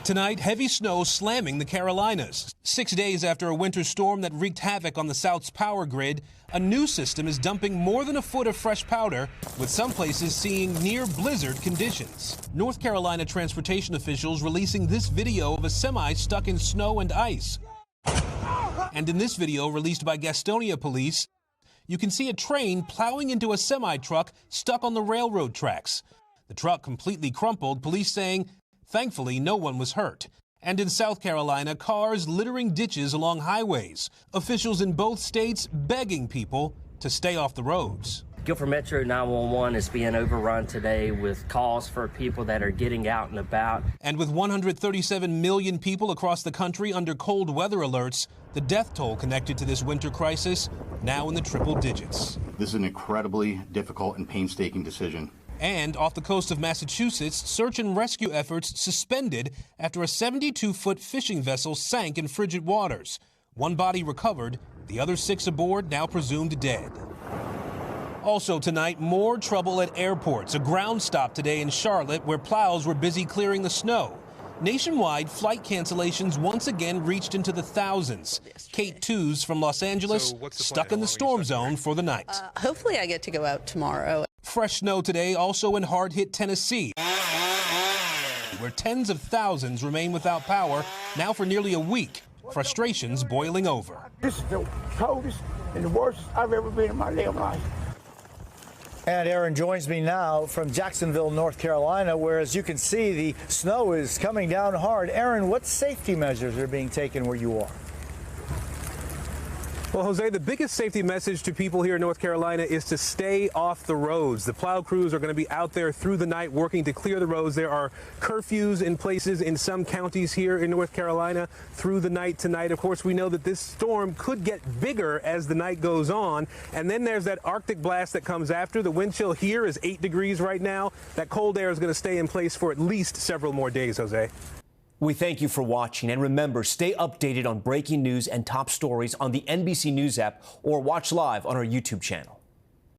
Tonight, heavy snow slamming the Carolinas. 6 days after a winter storm that wreaked havoc on the South's power grid, a new system is dumping more than a foot of fresh powder, with some places seeing near blizzard conditions. North Carolina transportation officials releasing this video of a semi stuck in snow and ice. And in this video released by Gastonia police, you can see a train plowing into a semi-truck stuck on the railroad tracks. The truck completely crumpled, police saying, thankfully, no one was hurt. And in South Carolina, cars littering ditches along highways. Officials in both states begging people to stay off the roads. Guilford Metro 911 is being overrun today with calls for people that are getting out and about. And with 137 million people across the country under cold weather alerts, the death toll connected to this winter crisis now in the triple digits. This is an incredibly difficult and painstaking decision. And off the coast of Massachusetts, search and rescue efforts suspended after a 72-foot fishing vessel sank in frigid waters. One body recovered, the other 6 aboard now presumed dead. Also tonight, more trouble at airports. A ground stop today in Charlotte where plows were busy clearing the snow. Nationwide, flight cancellations once again reached into the thousands. Kate Tews from Los Angeles stuck in the storm zone for the night. Hopefully I get to go out tomorrow. Fresh snow today also in hard-hit Tennessee, where tens of thousands remain without power now for nearly a week. Frustrations boiling over. This is the coldest and the worst I've ever been in my damn life. And Aaron joins me now from Jacksonville, North Carolina, where, as you can see, the snow is coming down hard. Aaron, what safety measures are being taken where you are? Well, Jose, the biggest safety message to people here in North Carolina is to stay off the roads. The plow crews are going to be out there through the night working to clear the roads. There are curfews in places in some counties here in North Carolina through the night tonight. Of course, we know that this storm could get bigger as the night goes on. And then there's that Arctic blast that comes after. The wind chill here is 8 degrees right now. That cold air is going to stay in place for at least several more days, Jose. We thank you for watching, and remember, stay updated on breaking news and top stories on the NBC News app or watch live on our YouTube channel.